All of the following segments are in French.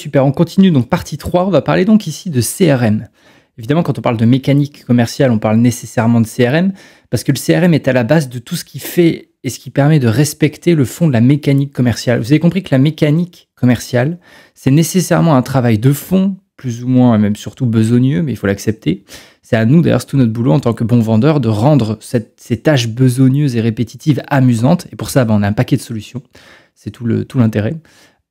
super. On continue donc partie 3. On va parler donc ici de CRM. Évidemment, quand on parle de mécanique commerciale, on parle nécessairement de CRM parce que le CRM est à la base de tout ce qui fait et ce qui permet de respecter le fond de la mécanique commerciale. Vous avez compris que la mécanique commerciale, c'est nécessairement un travail de fond, plus ou moins, et même surtout besogneux, mais il faut l'accepter. C'est à nous, d'ailleurs, c'est tout notre boulot en tant que bon vendeur, de rendre ces tâches besogneuses et répétitives amusantes. Et pour ça, on a un paquet de solutions. C'est tout l'intérêt.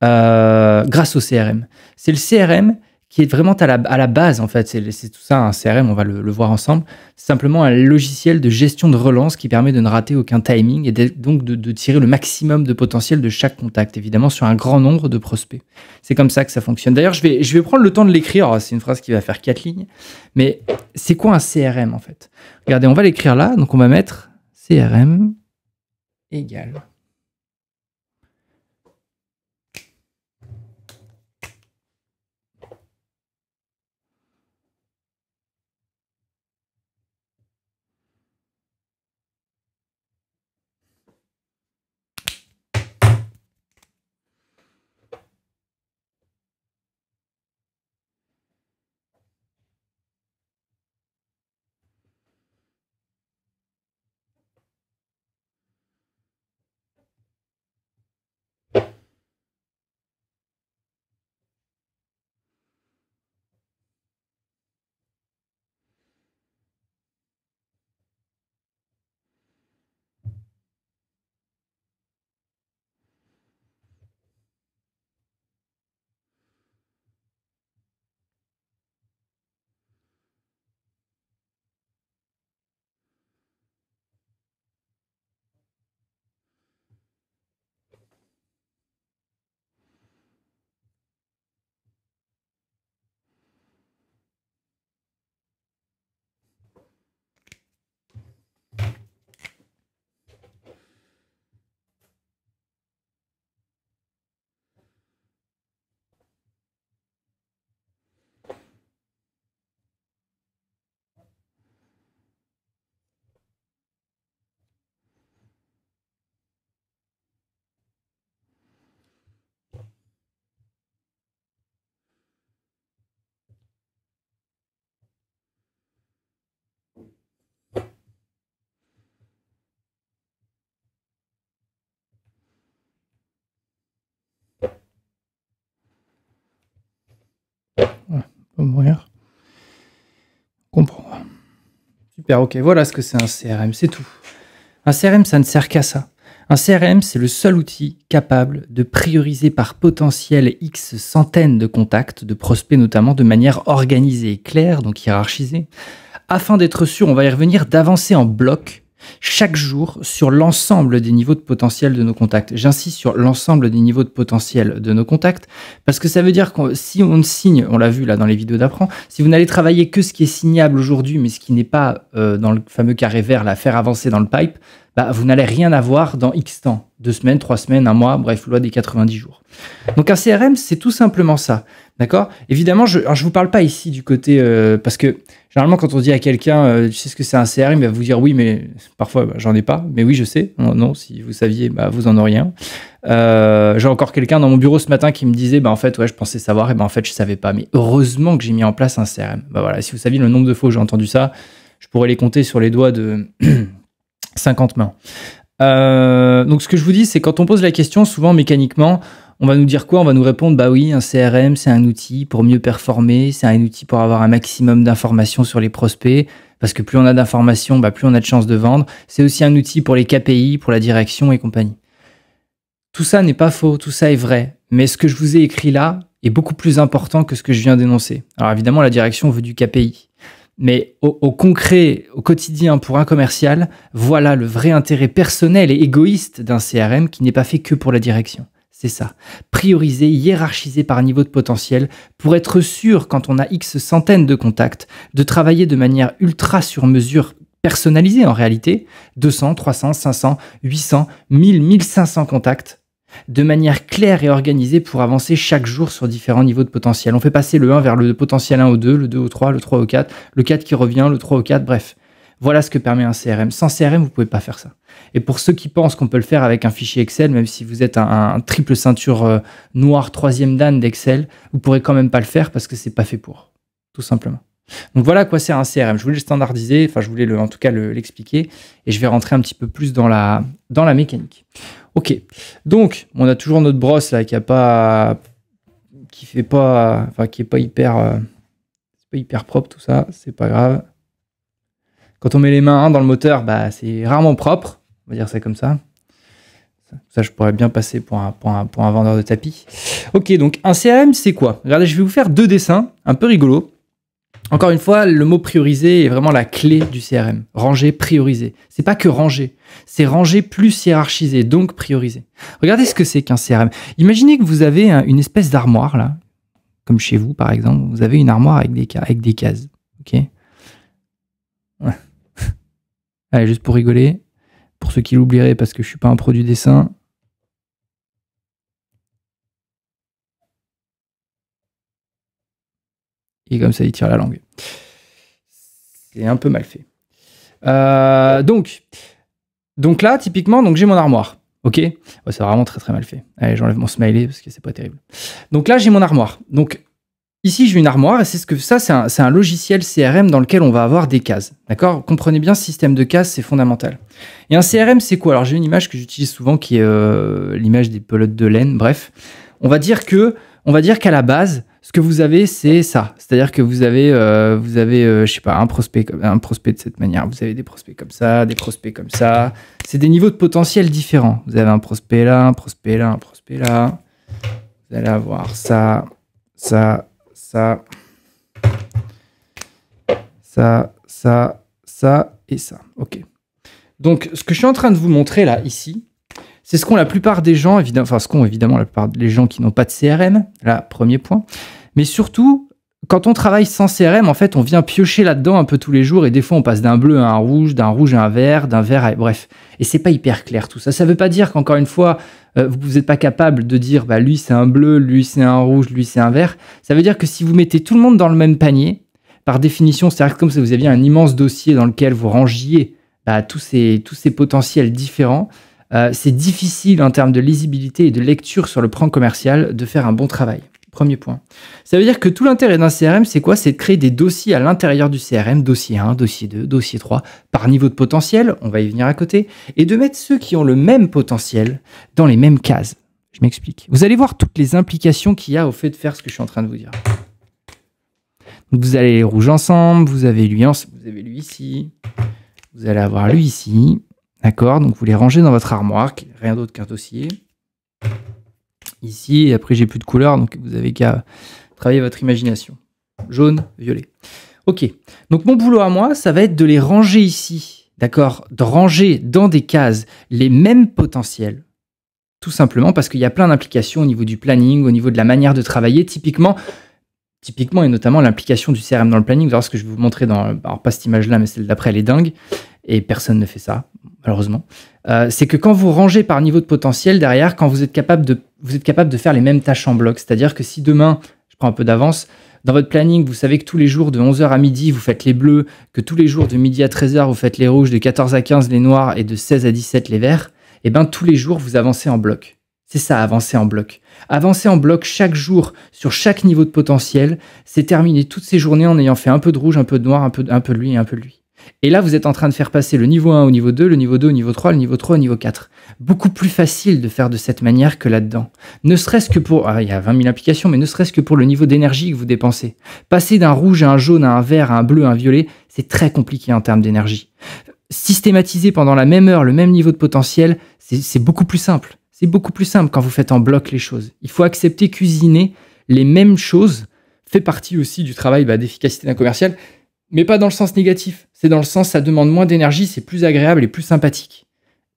Grâce au CRM. C'est le CRM qui est vraiment à la base, en fait. C'est tout ça, un CRM, on va le voir ensemble. C'est simplement un logiciel de gestion de relance qui permet de ne rater aucun timing et donc de tirer le maximum de potentiel de chaque contact, évidemment, sur un grand nombre de prospects. C'est comme ça que ça fonctionne. D'ailleurs, je vais prendre le temps de l'écrire. Alors, c'est une phrase qui va faire 4 lignes. Mais c'est quoi un CRM, en fait? Regardez, on va l'écrire là. Donc, on va mettre CRM égale... Mourir. Comprendre. Super, ok, voilà ce que c'est un CRM, c'est tout. Un CRM, ça ne sert qu'à ça. Un CRM, c'est le seul outil capable de prioriser par potentiel X centaines de contacts, de prospects notamment, de manière organisée et claire, donc hiérarchisée, afin d'être sûr, on va y revenir, d'avancer en bloc chaque jour sur l'ensemble des niveaux de potentiel de nos contacts. J'insiste sur l'ensemble des niveaux de potentiel de nos contacts, parce que ça veut dire que si on signe, on l'a vu là dans les vidéos d'apprend, si vous n'allez travailler que ce qui est signable aujourd'hui, mais ce qui n'est pas dans le fameux carré vert, la faire avancer dans le pipe, vous n'allez rien avoir dans X temps, 2 semaines, 3 semaines, 1 mois, bref, loi des 90 jours. Donc un CRM, c'est tout simplement ça, d'accord? Évidemment, je vous parle pas ici du côté, parce que généralement quand on dit à quelqu'un, tu sais ce que c'est un CRM, il va vous dire oui, mais parfois j'en ai pas, mais oui je sais, non, si vous saviez, vous en auriez un. J'ai encore quelqu'un dans mon bureau ce matin qui me disait, en fait, ouais, je pensais savoir, et en fait je savais pas, mais heureusement que j'ai mis en place un CRM. Voilà, si vous saviez le nombre de fois où j'ai entendu ça, je pourrais les compter sur les doigts de 50 mains. Donc ce que je vous dis, c'est quand on pose la question, souvent mécaniquement, on va nous dire quoi? On va nous répondre, oui, un CRM, c'est un outil pour mieux performer, c'est un outil pour avoir un maximum d'informations sur les prospects, parce que plus on a d'informations, plus on a de chances de vendre. C'est aussi un outil pour les KPI, pour la direction et compagnie. Tout ça n'est pas faux, tout ça est vrai, mais ce que je vous ai écrit là est beaucoup plus important que ce que je viens d'énoncer. Alors évidemment, la direction veut du KPI. Mais au concret, au quotidien, pour un commercial, voilà le vrai intérêt personnel et égoïste d'un CRM qui n'est pas fait que pour la direction. C'est ça. Prioriser, hiérarchiser par niveau de potentiel pour être sûr, quand on a X centaines de contacts, de travailler de manière ultra sur mesure, personnalisée en réalité, 200, 300, 500, 800, 1000, 1500 contacts, de manière claire et organisée pour avancer chaque jour sur différents niveaux de potentiel. On fait passer le 1 vers le potentiel 1 au 2, le 2 au 3, le 3 au 4, le 4 qui revient, le 3 au 4, bref. Voilà ce que permet un CRM. Sans CRM, vous ne pouvez pas faire ça. Et pour ceux qui pensent qu'on peut le faire avec un fichier Excel, même si vous êtes un triple ceinture noire, troisième dan d'Excel, vous ne pourrez quand même pas le faire parce que c'est pas fait pour, tout simplement. Donc voilà à quoi sert un CRM. Je voulais le standardiser, enfin je voulais en tout cas l'expliquer, et je vais rentrer un petit peu plus dans la mécanique. Ok, donc on a toujours notre brosse là qui est pas hyper propre, tout ça, c'est pas grave. Quand on met les mains dans le moteur, bah, c'est rarement propre, on va dire ça comme ça. Ça, je pourrais bien passer pour un vendeur de tapis. Ok, donc un CRM, c'est quoi? Regardez, je vais vous faire 2 dessins, un peu rigolos. Encore une fois, le mot prioriser est vraiment la clé du CRM. Ranger, prioriser. C'est pas que ranger, c'est ranger plus hiérarchiser, donc prioriser. Regardez ce que c'est qu'un CRM. Imaginez que vous avez une espèce d'armoire, là, comme chez vous, par exemple. Vous avez une armoire avec des cases. Ok. Ouais. Allez, juste pour rigoler, pour ceux qui l'oublieraient parce que je suis pas un pro du dessin. Et comme ça, il tire la langue. C'est un peu mal fait. Donc là, typiquement, donc j'ai mon armoire. Ok, ouais, c'est vraiment très très mal fait. Allez, j'enlève mon smiley parce que c'est pas terrible. Donc là, j'ai mon armoire. Donc ici, j'ai une armoire et c'est un logiciel CRM dans lequel on va avoir des cases. D'accord? Comprenez bien, ce système de cases, c'est fondamental. Et un CRM, c'est quoi? Alors j'ai une image que j'utilise souvent qui est l'image des pelotes de laine. Bref, on va dire qu'à la base, ce que vous avez, c'est ça. C'est-à-dire que vous avez je sais pas, un prospect de cette manière. Vous avez des prospects comme ça, des prospects comme ça. C'est des niveaux de potentiel différents. Vous avez un prospect là, un prospect là, un prospect là. Vous allez avoir ça, ça, ça et ça. Ok. Donc, ce que je suis en train de vous montrer là, ici, c'est ce qu'ont la plupart des gens, évidemment la plupart des gens qui n'ont pas de CRM, là, premier point. Mais surtout, quand on travaille sans CRM, en fait, on vient piocher là-dedans un peu tous les jours et des fois, on passe d'un bleu à un rouge, d'un rouge à un vert, d'un vert à... Bref. Et c'est pas hyper clair tout ça. Ça veut pas dire qu'encore une fois, vous n'êtes pas capable de dire, bah, lui, c'est un bleu, lui, c'est un rouge, lui, c'est un vert. Ça veut dire que si vous mettez tout le monde dans le même panier, par définition, c'est-à-dire comme si vous aviez un immense dossier dans lequel vous rangiez tous ces potentiels différents, c'est difficile en termes de lisibilité et de lecture sur le plan commercial de faire un bon travail. Premier point. Ça veut dire que tout l'intérêt d'un CRM, c'est quoi? C'est de créer des dossiers à l'intérieur du CRM, dossier 1, dossier 2, dossier 3, par niveau de potentiel, on va y venir à côté, et de mettre ceux qui ont le même potentiel dans les mêmes cases. Je m'explique. Vous allez voir toutes les implications qu'il y a au fait de faire ce que je suis en train de vous dire. Donc vous avez les rouges ensemble, vous avez lui ici, vous allez avoir lui ici, d'accord? Donc vous les rangez dans votre armoire, qui n'est rien d'autre qu'un dossier. Ici, et après j'ai plus de couleur, donc vous avez qu'à travailler votre imagination. Jaune, violet. Ok, donc mon boulot à moi, ça va être de les ranger ici, d'accord? De ranger dans des cases les mêmes potentiels, tout simplement parce qu'il y a plein d'implications au niveau du planning, au niveau de la manière de travailler, typiquement et notamment l'implication du CRM dans le planning. Vous allez voir ce que je vais vous montrer alors pas cette image-là, mais celle d'après, elle est dingue. Et personne ne fait ça, malheureusement. C'est que quand vous rangez par niveau de potentiel derrière, quand vous êtes capable de faire les mêmes tâches en bloc. C'est-à-dire que si demain, je prends un peu d'avance, dans votre planning, vous savez que tous les jours de 11h à midi, vous faites les bleus, que tous les jours de midi à 13h, vous faites les rouges, de 14 à 15 les noirs et de 16 à 17 les verts, et bien tous les jours, vous avancez en bloc. C'est ça, avancer en bloc. Avancer en bloc chaque jour sur chaque niveau de potentiel, c'est terminer toutes ces journées en ayant fait un peu de rouge, un peu de noir, un peu de lui et un peu de lui. Et là, vous êtes en train de faire passer le niveau 1 au niveau 2, le niveau 2 au niveau 3, le niveau 3 au niveau 4. Beaucoup plus facile de faire de cette manière que là-dedans. Ne serait-ce que pour... il y a 20 000 applications, mais ne serait-ce que pour le niveau d'énergie que vous dépensez. Passer d'un rouge à un jaune, à un vert, à un bleu, à un violet, c'est très compliqué en termes d'énergie. Systématiser pendant la même heure le même niveau de potentiel, c'est beaucoup plus simple. C'est beaucoup plus simple quand vous faites en bloc les choses. Il faut accepter cuisiner les mêmes choses, fait partie aussi du travail d'efficacité d'un commercial, mais pas dans le sens négatif. C'est dans le sens ça demande moins d'énergie, c'est plus agréable et plus sympathique.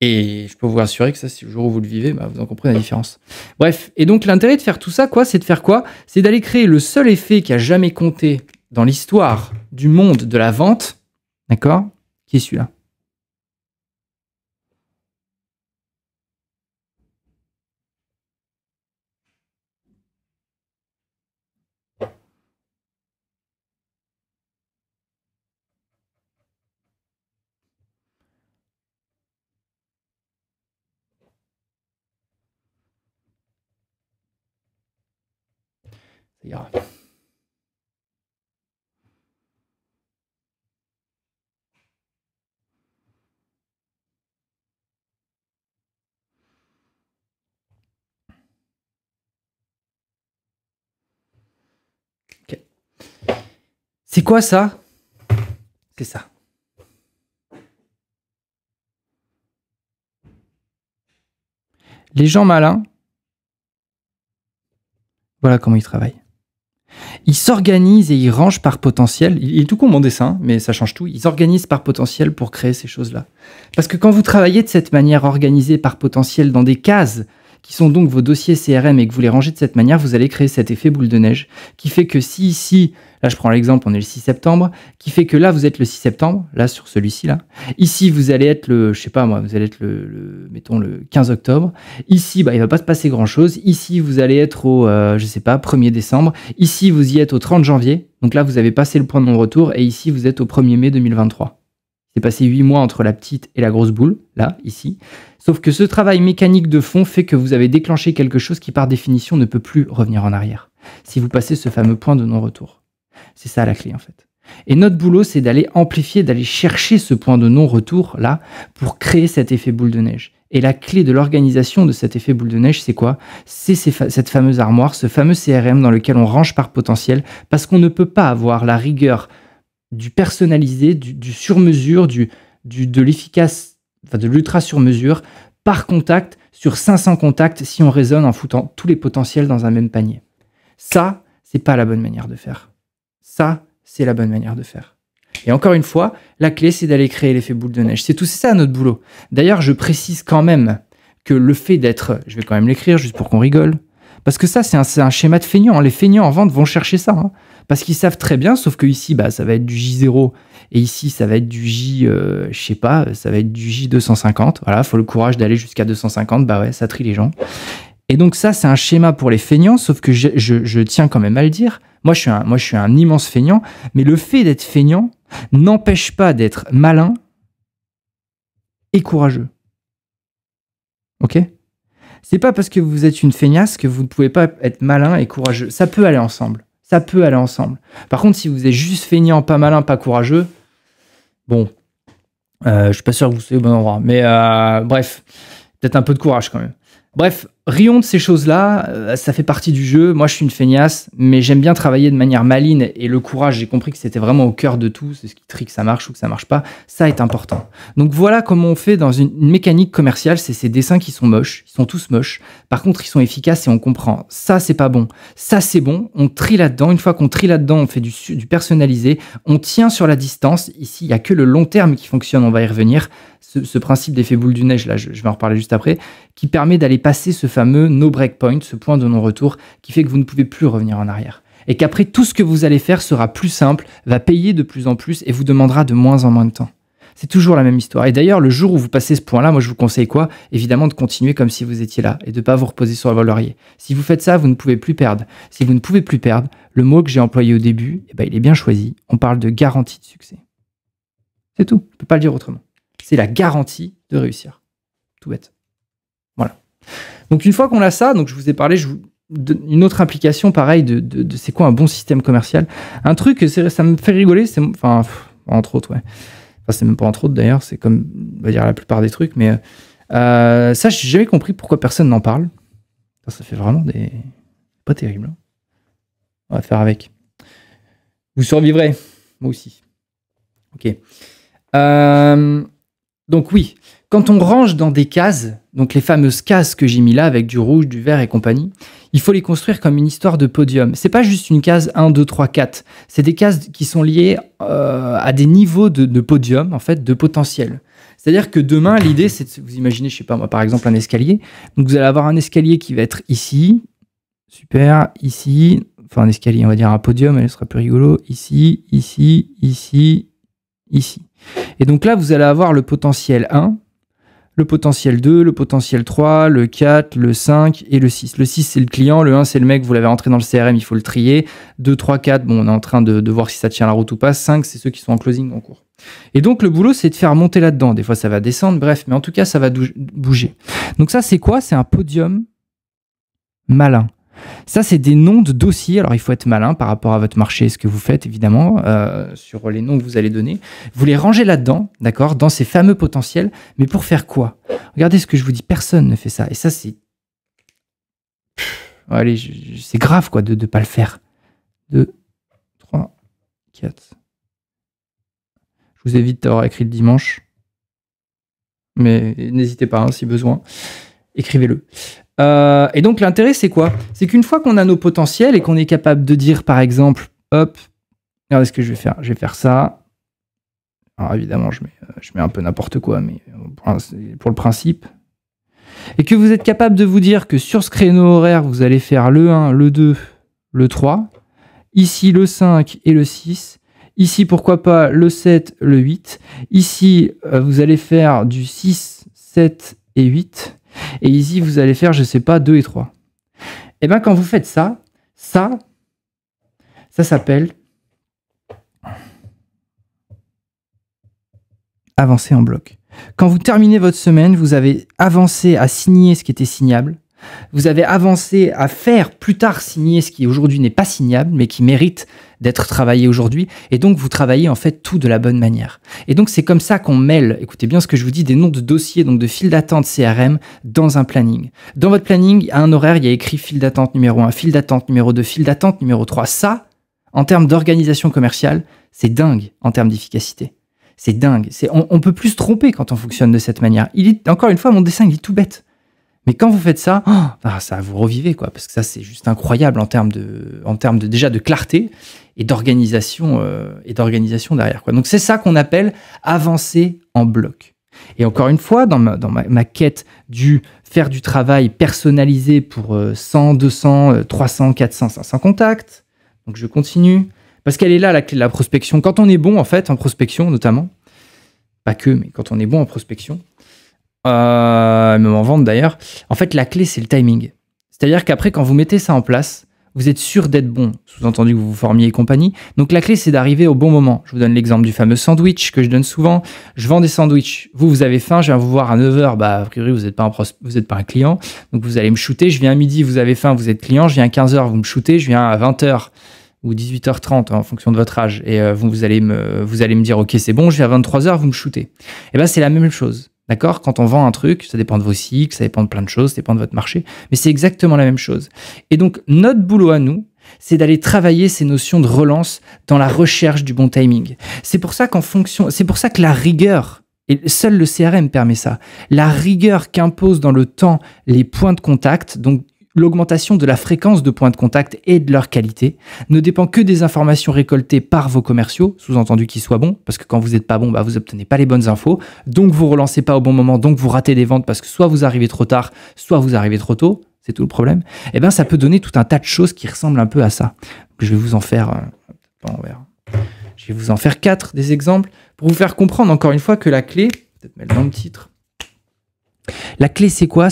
Et je peux vous rassurer que ça, si le jour où vous le vivez, vous en comprenez la différence. Bref, et donc l'intérêt de faire tout ça, c'est de faire quoi? C'est d'aller créer le seul effet qui a jamais compté dans l'histoire du monde de la vente, d'accord? Qui est celui-là. Ça ira. Ok. C'est quoi ça? C'est ça. Les gens malins, voilà comment ils travaillent. Ils s'organisent et ils rangent par potentiel. Il est tout con mon dessin, mais ça change tout. Ils s'organisent par potentiel pour créer ces choses-là. Parce que quand vous travaillez de cette manière organisée par potentiel dans des cases qui sont donc vos dossiers CRM et que vous les rangez de cette manière, vous allez créer cet effet boule de neige qui fait que si ici, là je prends l'exemple, on est le 6 septembre, qui fait que là vous êtes le 6 septembre, là sur celui-ci là. Ici vous allez être le, je sais pas moi, vous allez être mettons le 15 octobre. Ici, bah, il va pas se passer grand chose. Ici vous allez être au, je sais pas, 1er décembre. Ici vous y êtes au 30 janvier. Donc là vous avez passé le point de non-retour et ici vous êtes au 1er mai 2023. C'est passé 8 mois entre la petite et la grosse boule, là, ici. Sauf que ce travail mécanique de fond fait que vous avez déclenché quelque chose qui, par définition, ne peut plus revenir en arrière. Si vous passez ce fameux point de non-retour. C'est ça la clé, en fait. Et notre boulot, c'est d'aller amplifier, d'aller chercher ce point de non-retour, là, pour créer cet effet boule de neige. Et la clé de l'organisation de cet effet boule de neige, c'est quoi? C'est cette fameuse armoire, ce fameux CRM dans lequel on range par potentiel, parce qu'on ne peut pas avoir la rigueur du personnalisé, du sur-mesure, de l'efficace, enfin de l'ultra sur-mesure, par contact, sur 500 contacts, si on raisonne en foutant tous les potentiels dans un même panier. Ça, c'est pas la bonne manière de faire. Ça, c'est la bonne manière de faire. Et encore une fois, la clé, c'est d'aller créer l'effet boule de neige. C'est ça notre boulot. D'ailleurs, je précise quand même que le fait d'être... Je vais quand même l'écrire juste pour qu'on rigole. Parce que ça, c'est un schéma de feignant. Les feignants en vente vont chercher ça. Hein. Parce qu'ils savent très bien, sauf que ici, bah, ça va être du J0. Et ici, ça va être du J, je sais pas, ça va être du J250. Voilà, il faut le courage d'aller jusqu'à 250. Bah ouais, ça trie les gens. Et donc ça, c'est un schéma pour les feignants, sauf que je tiens quand même à le dire. Moi, je suis un immense feignant. Mais le fait d'être feignant n'empêche pas d'être malin et courageux. Ok ? C'est pas parce que vous êtes une feignasse que vous ne pouvez pas être malin et courageux. Ça peut aller ensemble. Ça peut aller ensemble. Par contre, si vous êtes juste feignant, pas malin, pas courageux, bon, je suis pas sûr que vous soyez au bon endroit. Mais bref, peut-être un peu de courage quand même. Bref, rions de ces choses-là, ça fait partie du jeu. Moi, je suis une feignasse, mais j'aime bien travailler de manière maligne. Et le courage, j'ai compris que c'était vraiment au cœur de tout. C'est ce qui trie que ça marche ou que ça marche pas. Ça est important. Donc voilà comment on fait dans une mécanique commerciale. C'est ces dessins qui sont moches. Ils sont tous moches. Par contre, ils sont efficaces et on comprend. Ça, c'est pas bon. Ça, c'est bon. On trie là-dedans. Une fois qu'on trie là-dedans, on fait du personnalisé. On tient sur la distance. Ici, il n'y a que le long terme qui fonctionne. On va y revenir. Ce principe d'effet boule de neige, là, je vais en reparler juste après, qui permet d'aller passer ce fameux no break point, ce point de non-retour, qui fait que vous ne pouvez plus revenir en arrière. Et qu'après, tout ce que vous allez faire sera plus simple, va payer de plus en plus et vous demandera de moins en moins de temps. C'est toujours la même histoire. Et d'ailleurs, le jour où vous passez ce point-là, moi, je vous conseille quoi? Évidemment, de continuer comme si vous étiez là et de ne pas vous reposer sur le laurier. Si vous faites ça, vous ne pouvez plus perdre. Si vous ne pouvez plus perdre, le mot que j'ai employé au début, eh ben, il est bien choisi. On parle de garantie de succès. C'est tout. Je ne peux pas le dire autrement. C'est la garantie de réussir. Tout bête. Voilà. Donc, une fois qu'on a ça, donc je vous ai parlé, une autre implication, pareil, de c'est quoi un bon système commercial. Un truc, ça me fait rigoler, enfin, entre autres, ouais. Enfin, c'est même pas entre autres, d'ailleurs, c'est comme, on va dire, la plupart des trucs, mais ça, j'ai jamais compris pourquoi personne n'en parle. Ça fait vraiment des... pas terrible. Hein. On va faire avec. Vous survivrez. Moi aussi. Ok. Donc oui, quand on range dans des cases, donc les fameuses cases que j'ai mis là avec du rouge, du vert et compagnie, il faut les construire comme une histoire de podium. C'est pas juste une case 1, 2, 3, 4. C'est des cases qui sont liées à des niveaux de podium, en fait, de potentiel. C'est-à-dire que demain, l'idée, c'est de vous imaginez, je sais pas moi, par exemple, un escalier. Donc vous allez avoir un escalier qui va être ici, super, ici, enfin un escalier, on va dire un podium, elle sera plus rigolo, ici, ici, ici, ici. Et donc là, vous allez avoir le potentiel 1, le potentiel 2, le potentiel 3, le 4, le 5 et le 6. Le 6, c'est le client, le 1, c'est le mec, vous l'avez rentré dans le CRM, il faut le trier. 2, 3, 4, bon, on est en train de voir si ça tient la route ou pas. 5, c'est ceux qui sont en closing en cours. Et donc, le boulot, c'est de faire monter là-dedans. Des fois, ça va descendre, bref, mais en tout cas, ça va bouger. Donc ça, c'est quoi? C'est un podium malin. Ça, c'est des noms de dossiers. Alors, il faut être malin par rapport à votre marché, ce que vous faites, évidemment, sur les noms que vous allez donner. Vous les rangez là-dedans, d'accord, dans ces fameux potentiels. Mais pour faire quoi? Regardez ce que je vous dis. Personne ne fait ça. Et ça, c'est... Allez, c'est grave, quoi, de ne pas le faire. 2, 3, 4. Je vous évite d'avoir écrit le dimanche. Mais n'hésitez pas, hein, si besoin. Écrivez-le. Et donc, l'intérêt, c'est quoi? C'est qu'une fois qu'on a nos potentiels et qu'on est capable de dire, par exemple, hop, regardez ce que je vais faire. Je vais faire ça. Alors, évidemment, je mets un peu n'importe quoi, mais pour le principe. Et que vous êtes capable de vous dire que sur ce créneau horaire, vous allez faire le 1, le 2, le 3. Ici, le 5 et le 6. Ici, pourquoi pas, le 7, le 8. Ici, vous allez faire du 6, 7 et 8. Et ici, vous allez faire, je sais pas, 2 et 3. Et bien, quand vous faites ça s'appelle avancer en bloc. Quand vous terminez votre semaine, vous avez avancé à signer ce qui était signable. Vous avez avancé à faire plus tard signer ce qui aujourd'hui n'est pas signable, mais qui mérite d'être travaillé aujourd'hui. Et donc, vous travaillez en fait tout de la bonne manière. Et donc, c'est comme ça qu'on mêle, écoutez bien ce que je vous dis, des noms de dossiers, donc de file d'attente CRM, dans un planning. Dans votre planning, à un horaire, il y a écrit file d'attente numéro 1, file d'attente numéro 2, file d'attente numéro 3. Ça, en termes d'organisation commerciale, c'est dingue en termes d'efficacité. C'est dingue. On peut plus se tromper quand on fonctionne de cette manière. Encore une fois, mon dessin, il est tout bête. Mais quand vous faites ça, ça vous revivez, quoi, parce que ça, c'est juste incroyable en termes de déjà de clarté et d'organisation derrière, quoi. Donc, c'est ça qu'on appelle avancer en bloc. Et encore une fois, dans ma quête du faire du travail personnalisé pour 100, 200, 300, 400, 500 contacts, donc je continue, parce qu'elle est là, la clé de la prospection. Quand on est bon, en fait, en prospection notamment, pas que, mais quand on est bon en prospection, même en vente d'ailleurs, en fait, la clé, c'est le timing. C'est-à-dire qu'après, quand vous mettez ça en place, vous êtes sûr d'être bon, sous-entendu que vous vous formiez et compagnie. Donc, la clé, c'est d'arriver au bon moment. Je vous donne l'exemple du fameux sandwich que je donne souvent. Je vends des sandwichs. Vous avez faim, je viens vous voir à 9h. Bah, a priori, vous n'êtes pas un client. Donc, vous allez me shooter. Je viens à midi, vous avez faim, vous êtes client. Je viens à 15h, vous me shootez. Je viens à 20h ou 18h30 en fonction de votre âge. Et vous allez me dire, OK, c'est bon. Je viens à 23h, vous me shootez. Et ben, c'est la même chose. D'accord? Quand on vend un truc, ça dépend de vos cycles, ça dépend de plein de choses, ça dépend de votre marché, mais c'est exactement la même chose. Et donc, notre boulot à nous, c'est d'aller travailler ces notions de relance dans la recherche du bon timing. C'est pour ça c'est pour ça que la rigueur, et seul le CRM permet ça, la rigueur qu'impose dans le temps les points de contact, donc l'augmentation de la fréquence de points de contact et de leur qualité ne dépend que des informations récoltées par vos commerciaux, sous-entendu qu'ils soient bons, parce que quand vous n'êtes pas bon, vous n'obtenez pas les bonnes infos, donc vous relancez pas au bon moment, donc vous ratez des ventes parce que soit vous arrivez trop tard, soit vous arrivez trop tôt, c'est tout le problème. Et bien ça peut donner tout un tas de choses qui ressemblent un peu à ça. Je vais vous en faire, je vais vous en faire 4 des exemples pour vous faire comprendre encore une fois que la clé, peut-être mettre dans le titre, la clé c'est quoi?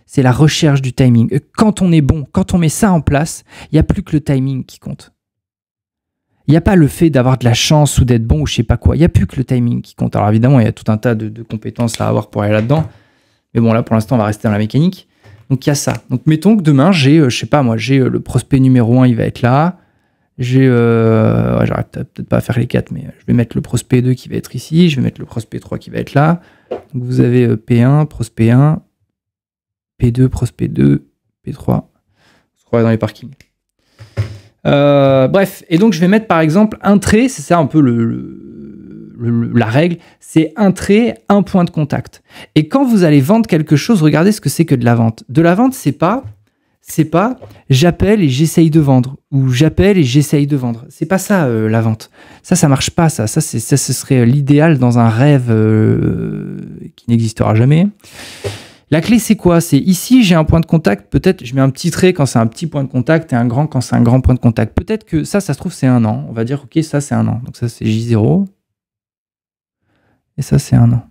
C'est la recherche du timing. Quand on est bon, quand on met ça en place, il n'y a plus que le timing qui compte. Il n'y a pas le fait d'avoir de la chance ou d'être bon ou je sais pas quoi. Il n'y a plus que le timing qui compte. Alors évidemment, il y a tout un tas de compétences à avoir pour aller là-dedans. Mais bon, là, pour l'instant, on va rester dans la mécanique. Donc il y a ça. Donc mettons que demain, j'ai le prospect numéro 1, il va être là. J'arrête peut-être pas à faire les 4, mais je vais mettre le prospect 2 qui va être ici. Je vais mettre le prospect 3 qui va être là. Donc vous avez P1, prospect 1. P2, prospect 2, P3, on se croirait dans les parkings. Bref, et donc je vais mettre par exemple un trait, c'est ça un peu la règle, c'est un trait, un point de contact. Et quand vous allez vendre quelque chose, regardez ce que c'est que de la vente. De la vente, c'est pas j'appelle et j'essaye de vendre, ou j'appelle et j'essaye de vendre. C'est pas ça la vente. Ça marche pas, ça ce serait l'idéal dans un rêve qui n'existera jamais. La clé, c'est quoi? C'est ici, j'ai un point de contact. Peut-être, je mets un petit trait quand c'est un petit point de contact et un grand quand c'est un grand point de contact. Peut-être que ça se trouve, c'est 1 an. On va dire, OK, ça, c'est 1 an. Donc ça, c'est J0. Et ça, c'est 1 an.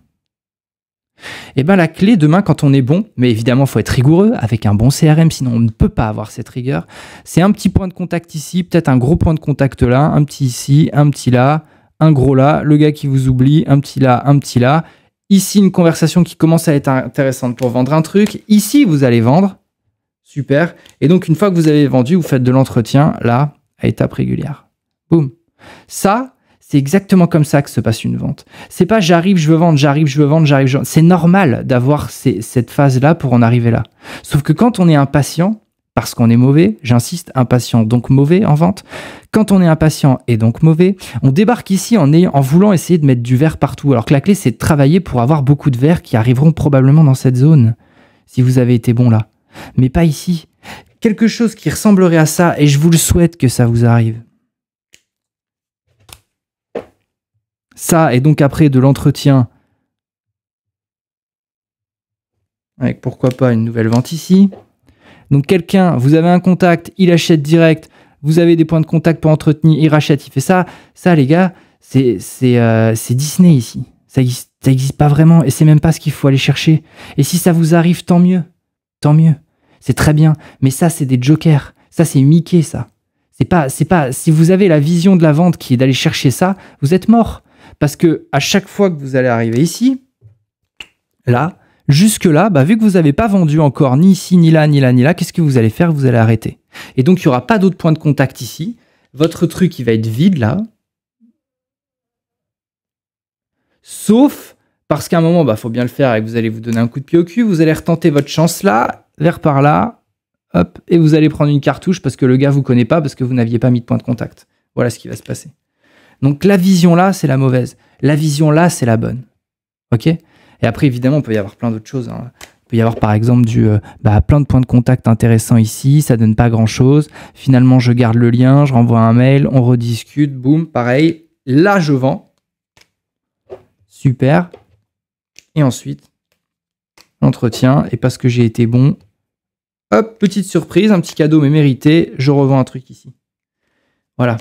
Et bien, la clé, demain, quand on est bon, mais évidemment, il faut être rigoureux avec un bon CRM, sinon on ne peut pas avoir cette rigueur. C'est un petit point de contact ici, peut-être un gros point de contact là, un petit ici, un petit là, un gros là, le gars qui vous oublie, un petit là, un petit là. Ici, une conversation qui commence à être intéressante pour vendre un truc. Ici, vous allez vendre Super. Et donc, une fois que vous avez vendu, vous faites de l'entretien, là, à étape régulière. Boum. Ça, c'est exactement comme ça que se passe une vente. C'est pas j'arrive, je veux vendre, j'arrive, je veux vendre, j'arrive, je veux vendre. C'est normal d'avoir cette phase-là pour en arriver là. Sauf que quand on est impatient, parce qu'on est mauvais, j'insiste, impatient donc mauvais en vente, quand on est impatient et donc mauvais, on débarque ici en voulant essayer de mettre du verre partout. Alors que la clé, c'est de travailler pour avoir beaucoup de verres qui arriveront probablement dans cette zone, si vous avez été bon là. Mais pas ici. Quelque chose qui ressemblerait à ça, et je vous le souhaite que ça vous arrive. Ça, et donc après de l'entretien, avec pourquoi pas une nouvelle vente ici. Donc quelqu'un, vous avez un contact, il achète direct, vous avez des points de contact pour entretenir, il rachète, il fait ça. Ça, les gars, c'est Disney ici. Ça existe pas vraiment, et c'est même pas ce qu'il faut aller chercher. Et si ça vous arrive, tant mieux. Tant mieux. C'est très bien. Mais ça, c'est des jokers. Ça, c'est Mickey, ça. C'est pas, si vous avez la vision de la vente qui est d'aller chercher ça, vous êtes mort. Parce que à chaque fois que vous allez arriver ici, là, jusque-là, vu que vous n'avez pas vendu encore ni ici, ni là, ni là, ni là, qu'est-ce que vous allez faire? Vous allez arrêter. Et donc, il n'y aura pas d'autres points de contact ici. Votre truc, il va être vide, là. Sauf parce qu'à un moment, faut bien le faire et que vous allez vous donner un coup de pied au cul. Vous allez retenter votre chance là, vers par là, hop, et vous allez prendre une cartouche parce que le gars ne vous connaît pas, parce que vous n'aviez pas mis de point de contact. Voilà ce qui va se passer. Donc, la vision là, c'est la mauvaise. La vision là, c'est la bonne. OK? Et après, évidemment, il peut y avoir plein d'autres choses. Hein. Il peut y avoir, par exemple, plein de points de contact intéressants ici. Ça donne pas grand-chose. Finalement, je garde le lien, je renvoie un mail, on rediscute. Boum, pareil. Là, je vends. Super. Et ensuite, l'entretien. Et parce que j'ai été bon, hop, petite surprise, un petit cadeau mais mérité. Je revends un truc ici. Voilà.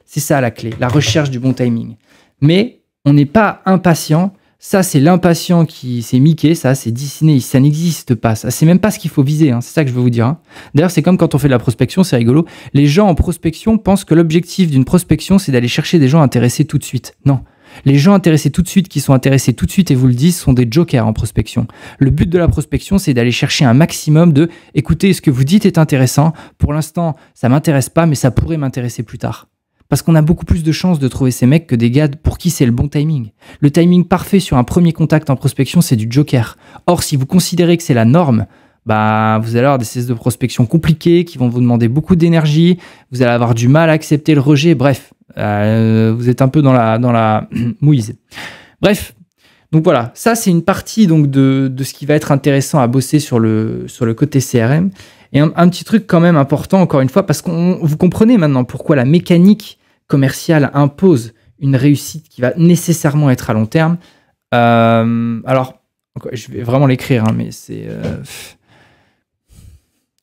C'est ça la clé, la recherche du bon timing. Mais on n'est pas impatient. Ça, c'est l'impatient c'est Mickey, ça, c'est Disney. Ça n'existe pas. Ça, c'est même pas ce qu'il faut viser. Hein. C'est ça que je veux vous dire. Hein. D'ailleurs, c'est comme quand on fait de la prospection, c'est rigolo. Les gens en prospection pensent que l'objectif d'une prospection, c'est d'aller chercher des gens intéressés tout de suite. Non. Les gens intéressés tout de suite, qui sont intéressés tout de suite et vous le disent, sont des jokers en prospection. Le but de la prospection, c'est d'aller chercher un maximum de « écoutez, ce que vous dites est intéressant. Pour l'instant, ça m'intéresse pas, mais ça pourrait m'intéresser plus tard. » Parce qu'on a beaucoup plus de chances de trouver ces mecs que des gars pour qui c'est le bon timing. Le timing parfait sur un premier contact en prospection, c'est du joker. Or, si vous considérez que c'est la norme, vous allez avoir des séances de prospection compliquées qui vont vous demander beaucoup d'énergie, vous allez avoir du mal à accepter le rejet, bref, vous êtes un peu dans la mouise. Bref, donc voilà, ça c'est une partie donc, de ce qui va être intéressant à bosser sur le côté CRM. Et un petit truc quand même important, encore une fois, parce que vous comprenez maintenant pourquoi la mécanique commerciale impose une réussite qui va nécessairement être à long terme. Alors, je vais vraiment l'écrire, hein, mais c'est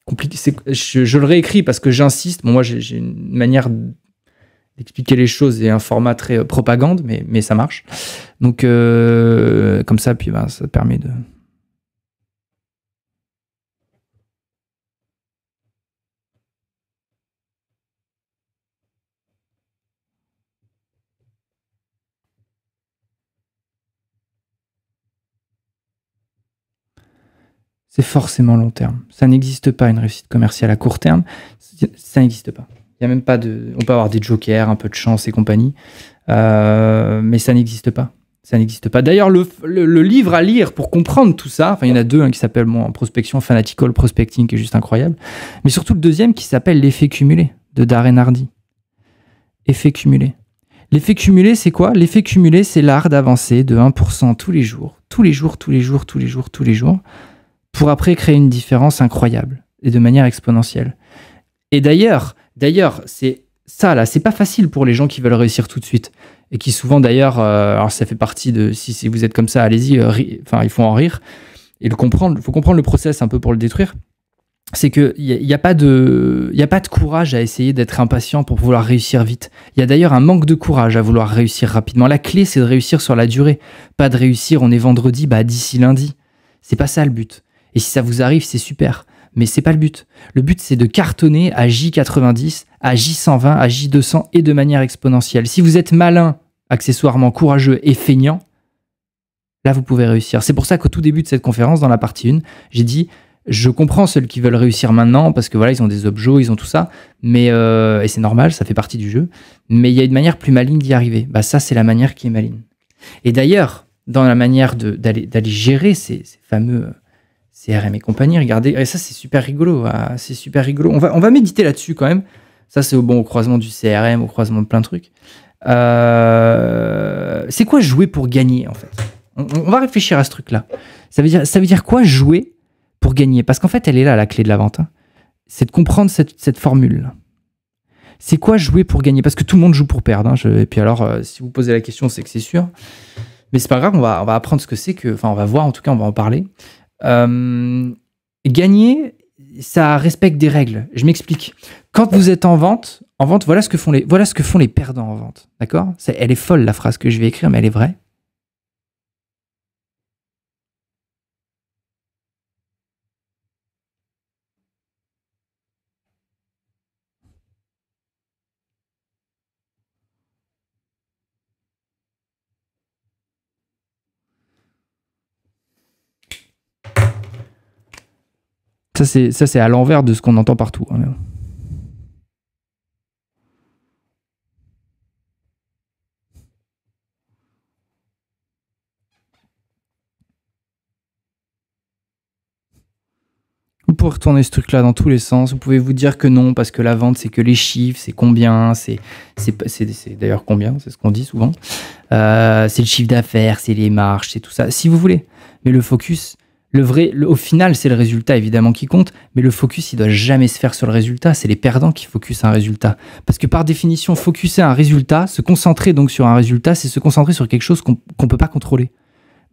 compliqué. Je le réécris parce que j'insiste. Bon, moi, j'ai une manière d'expliquer les choses et un format très propagande, mais ça marche. Donc, comme ça, puis ça permet de... C'est forcément long terme. Ça n'existe pas une réussite commerciale à court terme. Ça n'existe pas. Il y a même pas de... On peut avoir des jokers, un peu de chance et compagnie, mais ça n'existe pas. Ça n'existe pas. D'ailleurs, le livre à lire pour comprendre tout ça, il y en a deux, qui s'appelle en prospection, Fanatical Prospecting, qui est juste incroyable, mais surtout le deuxième qui s'appelle L'effet cumulé, de Darren Hardy. Effet cumulé. L'effet cumulé, c'est quoi? L'effet cumulé, c'est l'art d'avancer de 1% tous les jours, pour après créer une différence incroyable et de manière exponentielle. Et d'ailleurs, c'est ça là, c'est pas facile pour les gens qui veulent réussir tout de suite et qui souvent d'ailleurs, alors ça fait partie de, si vous êtes comme ça, allez-y, il faut en rire et le comprendre. Il faut comprendre le process un peu pour le détruire. C'est que il y a pas de courage à essayer d'être impatient pour vouloir réussir vite. Il y a d'ailleurs un manque de courage à vouloir réussir rapidement. La clé, c'est de réussir sur la durée, pas de réussir. On est vendredi, d'ici lundi. C'est pas ça le but. Et si ça vous arrive, c'est super. Mais c'est pas le but. Le but, c'est de cartonner à J90, à J120, à J200 et de manière exponentielle. Si vous êtes malin, accessoirement courageux et feignant, là, vous pouvez réussir. C'est pour ça qu'au tout début de cette conférence, dans la partie 1, j'ai dit Je comprends ceux qui veulent réussir maintenant parce que voilà, ils ont des objets, ils ont tout ça, mais et c'est normal, ça fait partie du jeu. Mais il y a une manière plus maligne d'y arriver. Bah ça, c'est la manière qui est maligne. Et d'ailleurs, dans la manière d'aller gérer ces fameux CRM et compagnie, regardez, et ça c'est super rigolo, c'est super rigolo. On va méditer là-dessus quand même. Ça c'est au croisement du CRM, au croisement de plein de trucs. C'est quoi jouer pour gagner en fait? On va réfléchir à ce truc-là. Ça veut dire quoi jouer pour gagner? Parce qu'en fait, elle est là, la clé de la vente. Hein. C'est de comprendre cette formule. C'est quoi jouer pour gagner? Parce que tout le monde joue pour perdre. Hein. Et puis alors, si vous posez la question, c'est que c'est sûr. Mais c'est pas grave, on va apprendre ce que c'est que. Enfin, on va voir, en tout cas, on va en parler. Gagner, ça respecte des règles. Je m'explique. Quand vous êtes en vente, voilà ce que font les perdants en vente. D'accord? Elle est folle, la phrase que je vais écrire, mais elle est vraie. Ça, c'est à l'envers de ce qu'on entend partout. Hein. Vous pouvez retourner ce truc-là dans tous les sens. Vous pouvez vous dire que non, parce que la vente, c'est que les chiffres, c'est combien, c'est d'ailleurs combien, c'est ce qu'on dit souvent. C'est le chiffre d'affaires, c'est les marges, c'est tout ça, si vous voulez. Mais le focus, au final, c'est le résultat évidemment qui compte, mais le focus, il doit jamais se faire sur le résultat. C'est les perdants qui focusent un résultat. Parce que par définition, focuser un résultat, se concentrer donc sur un résultat, c'est se concentrer sur quelque chose qu'on peut pas contrôler.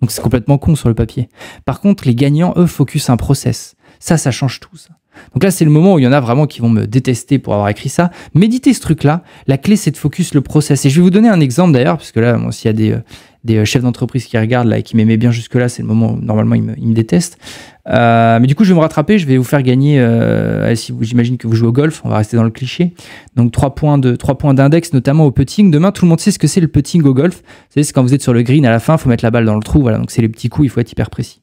Donc c'est complètement con sur le papier. Par contre, les gagnants, eux, focusent un process. Ça change tout, ça. Donc là, c'est le moment où il y en a vraiment qui vont me détester pour avoir écrit ça. Méditez ce truc-là. La clé, c'est de focus le process. Et je vais vous donner un exemple d'ailleurs, parce que là, moi, s'il y a des chefs d'entreprise qui regardent là et qui m'aimaient bien jusque-là, c'est le moment où normalement ils me détestent. Mais du coup, je vais me rattraper. Je vais vous faire gagner. J'imagine que vous jouez au golf. On va rester dans le cliché. Donc 3 points d'index, notamment au putting. Demain, tout le monde sait ce que c'est le putting au golf. Vous savez, c'est quand vous êtes sur le green à la fin, il faut mettre la balle dans le trou. Voilà. Donc c'est les petits coups. Il faut être hyper précis.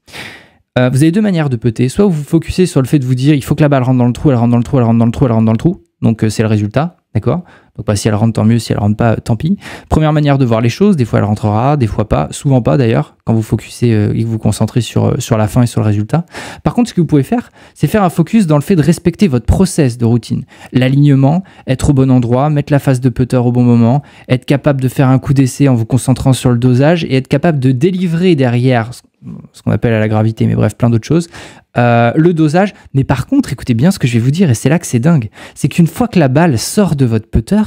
Vous avez deux manières de putter. Soit vous vous focussez sur le fait de vous dire il faut que la balle rentre dans le trou, elle rentre dans le trou, elle rentre dans le trou, elle rentre dans le trou. Donc c'est le résultat, d'accord? Donc si elle rentre, tant mieux. Si elle rentre pas, tant pis. Première manière de voir les choses. Des fois elle rentrera, des fois pas. Souvent pas d'ailleurs. Quand vous focussez et que vous concentrez sur la fin et sur le résultat. Par contre, ce que vous pouvez faire, c'est faire un focus dans le fait de respecter votre process de routine. L'alignement, être au bon endroit, mettre la phase de putter au bon moment, être capable de faire un coup d'essai en vous concentrant sur le dosage et être capable de délivrer derrière ce qu'on appelle à la gravité, mais bref, plein d'autres choses, le dosage. Mais par contre, écoutez bien ce que je vais vous dire, et c'est là que c'est dingue, c'est qu'une fois que la balle sort de votre putter,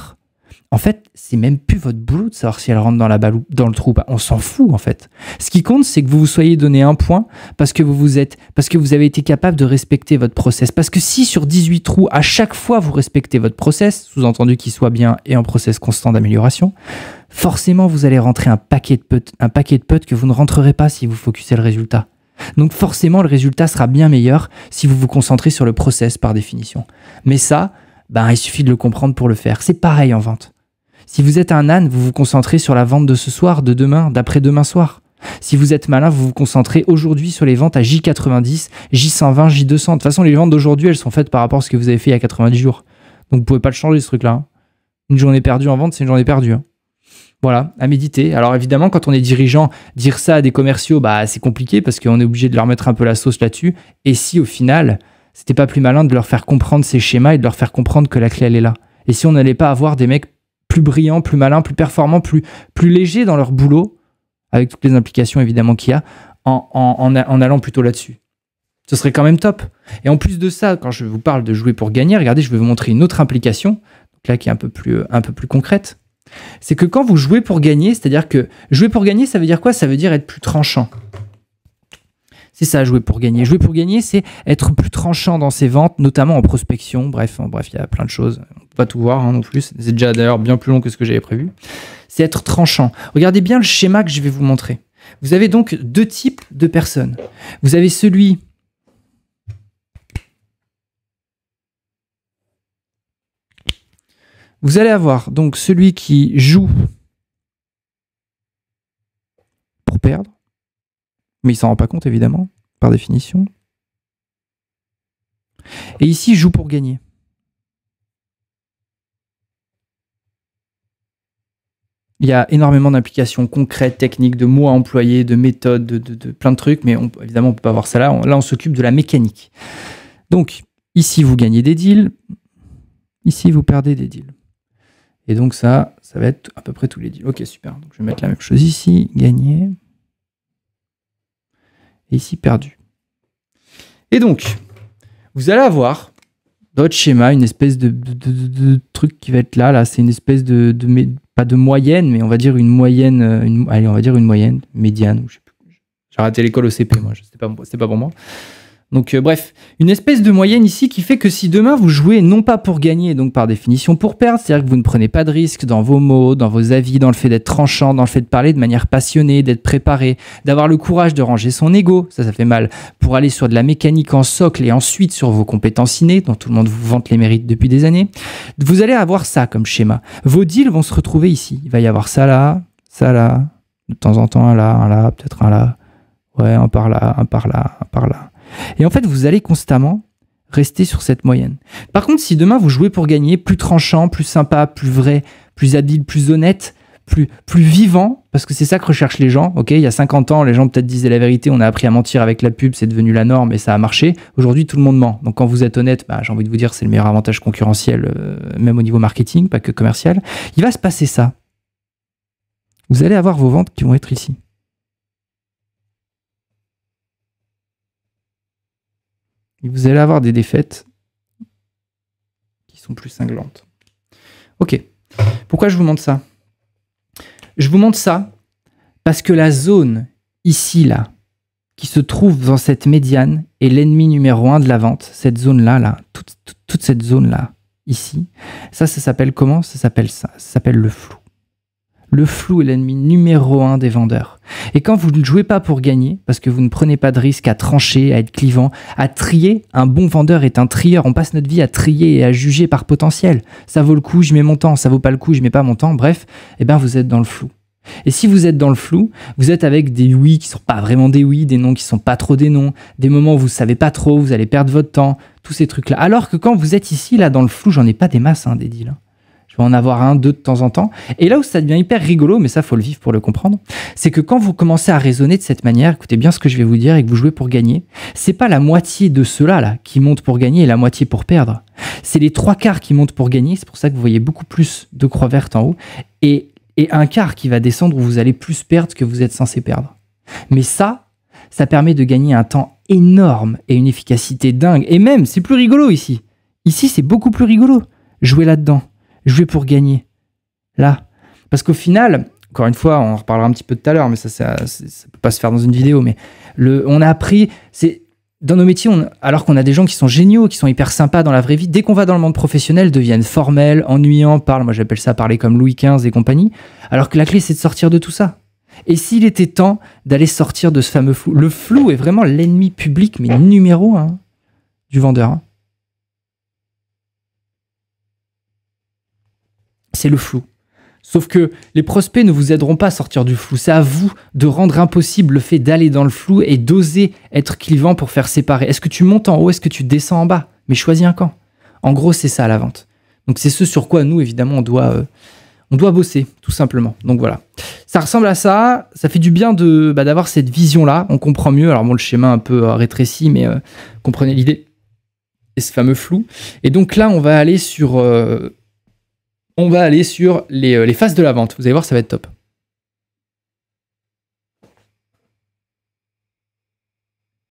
en fait, c'est même plus votre boulot de savoir si elle rentre dans la balle ou dans le trou. On s'en fout, en fait. Ce qui compte, c'est que vous vous soyez donné un point parce que vous avez été capable de respecter votre process. Parce que si sur 18 trous, à chaque fois, vous respectez votre process, sous-entendu qu'il soit bien et en process constant d'amélioration, forcément, vous allez rentrer un paquet de putts que vous ne rentrerez pas si vous focussez le résultat. Donc forcément, le résultat sera bien meilleur si vous vous concentrez sur le process par définition. Mais ça, il suffit de le comprendre pour le faire. C'est pareil en vente. Si vous êtes un âne, vous vous concentrez sur la vente de ce soir, de demain, d'après-demain soir. Si vous êtes malin, vous vous concentrez aujourd'hui sur les ventes à J90, J120, J200. De toute façon, les ventes d'aujourd'hui, elles sont faites par rapport à ce que vous avez fait il y a 90 jours. Donc vous pouvez pas le changer, ce truc-là. Hein. Une journée perdue en vente, c'est une journée perdue. Hein. Voilà, à méditer. Alors évidemment, quand on est dirigeant, dire ça à des commerciaux, c'est compliqué parce qu'on est obligé de leur mettre un peu la sauce là-dessus. Et si au final, c'était pas plus malin de leur faire comprendre ces schémas et de leur faire comprendre que la clé, elle est là. Et si on n'allait pas avoir des mecs plus brillants, plus malins, plus performants, plus légers dans leur boulot, avec toutes les implications évidemment qu'il y a, en allant plutôt là-dessus. Ce serait quand même top. Et en plus de ça, quand je vous parle de jouer pour gagner, regardez, je vais vous montrer une autre implication, donc là qui est un peu plus concrète. C'est que quand vous jouez pour gagner, c'est-à-dire que jouer pour gagner, ça veut dire quoi? Ça veut dire être plus tranchant. C'est ça, jouer pour gagner. Jouer pour gagner, c'est être plus tranchant dans ses ventes, notamment en prospection. Bref, il y a plein de choses. On ne peut pas tout voir non plus. C'est déjà d'ailleurs bien plus long que ce que j'avais prévu. C'est être tranchant. Regardez bien le schéma que je vais vous montrer. Vous avez donc deux types de personnes. Vous avez celui... Vous allez avoir donc celui qui joue pour perdre. Mais il s'en rend pas compte, évidemment, par définition. Et ici, joue pour gagner. Il y a énormément d'implications concrètes, techniques, de mots à employer, de méthodes, de plein de trucs, mais évidemment, on ne peut pas voir ça là. Là, on s'occupe de la mécanique. Donc, ici, vous gagnez des deals. Ici, vous perdez des deals. Et donc, ça va être à peu près tous les deals. Ok, super. Donc, je vais mettre la même chose ici. Gagner. Et ici, perdu. Et donc, vous allez avoir dans votre schéma une espèce de truc qui va être là. Là, c'est une espèce pas de moyenne, mais on va dire une moyenne. Allez, on va dire une moyenne, médiane. J'ai raté l'école au CP, moi. C'est pas pour moi. Donc, bref, une espèce de moyenne ici qui fait que si demain vous jouez non pas pour gagner, donc par définition pour perdre, c'est-à-dire que vous ne prenez pas de risques dans vos mots, dans vos avis, dans le fait d'être tranchant, dans le fait de parler de manière passionnée, d'être préparé, d'avoir le courage de ranger son ego, ça fait mal, pour aller sur de la mécanique en socle et ensuite sur vos compétences innées, dont tout le monde vous vante les mérites depuis des années, vous allez avoir ça comme schéma. Vos deals vont se retrouver ici. Il va y avoir ça là, de temps en temps un là, peut-être un là, ouais, un par là, un par là, un par là. Et en fait, vous allez constamment rester sur cette moyenne. Par contre, si demain vous jouez pour gagner, plus tranchant, plus sympa, plus vrai, plus habile, plus honnête, plus vivant, parce que c'est ça que recherchent les gens. Ok, il y a 50 ans, les gens peut-être disaient la vérité, on a appris à mentir avec la pub, c'est devenu la norme et ça a marché. Aujourd'hui, tout le monde ment. Donc quand vous êtes honnête, j'ai envie de vous dire, c'est le meilleur avantage concurrentiel, même au niveau marketing, pas que commercial. Il va se passer ça. Vous allez avoir vos ventes qui vont être ici. Et vous allez avoir des défaites qui sont plus cinglantes. Ok. Pourquoi je vous montre ça ? Je vous montre ça parce que la zone ici, là, qui se trouve dans cette médiane est l'ennemi numéro 1 de la vente. Cette zone-là, toute cette zone-là, ici, ça s'appelle comment ? Ça s'appelle le flou. Le flou est l'ennemi numéro 1 des vendeurs. Et quand vous ne jouez pas pour gagner, parce que vous ne prenez pas de risque à trancher, à être clivant, à trier, un bon vendeur est un trieur. On passe notre vie à trier et à juger par potentiel. Ça vaut le coup, je mets mon temps. Ça vaut pas le coup, je mets pas mon temps. Bref, vous êtes dans le flou. Et si vous êtes dans le flou, vous êtes avec des oui qui sont pas vraiment des oui, des non qui sont pas trop des non, des moments où vous savez pas trop, vous allez perdre votre temps, tous ces trucs-là. Alors que quand vous êtes ici, là, dans le flou, j'en ai pas des masses, des deals. Je vais en avoir un, deux de temps en temps. Et là où ça devient hyper rigolo, mais ça, faut le vivre pour le comprendre, c'est que quand vous commencez à raisonner de cette manière, écoutez bien ce que je vais vous dire, et que vous jouez pour gagner, c'est pas la moitié de ceux-là là, qui montent pour gagner et la moitié pour perdre. C'est les 3/4 qui montent pour gagner. C'est pour ça que vous voyez beaucoup plus de croix vertes en haut. Et un quart qui va descendre où vous allez plus perdre que vous êtes censé perdre. Mais ça permet de gagner un temps énorme et une efficacité dingue. Et même, c'est plus rigolo ici. Ici, c'est beaucoup plus rigolo. Jouer là-dedans. Jouer pour gagner. Là. Parce qu'au final, encore une fois, on en reparlera un petit peu tout à l'heure, mais ça peut pas se faire dans une vidéo, mais on a appris, dans nos métiers, alors qu'on a des gens qui sont géniaux, qui sont hyper sympas dans la vraie vie, dès qu'on va dans le monde professionnel, deviennent formels, ennuyants, moi j'appelle ça parler comme Louis XV et compagnie, alors que la clé, c'est de sortir de tout ça. Et s'il était temps d'aller sortir de ce fameux flou, le flou est vraiment l'ennemi public, mais numéro 1 du vendeur. C'est le flou. Sauf que les prospects ne vous aideront pas à sortir du flou. C'est à vous de rendre impossible le fait d'aller dans le flou et d'oser être clivant pour faire séparer. Est-ce que tu montes en haut? Est-ce que tu descends en bas? Mais choisis un camp. En gros, c'est ça la vente. Donc c'est ce sur quoi nous, évidemment, on doit bosser, tout simplement. Donc voilà. Ça ressemble à ça. Ça fait du bien d'avoir cette vision-là. On comprend mieux. Alors bon, le schéma un peu rétréci, mais comprenez l'idée. Et ce fameux flou. Et donc là, on va aller sur les phases de la vente. Vous allez voir, ça va être top.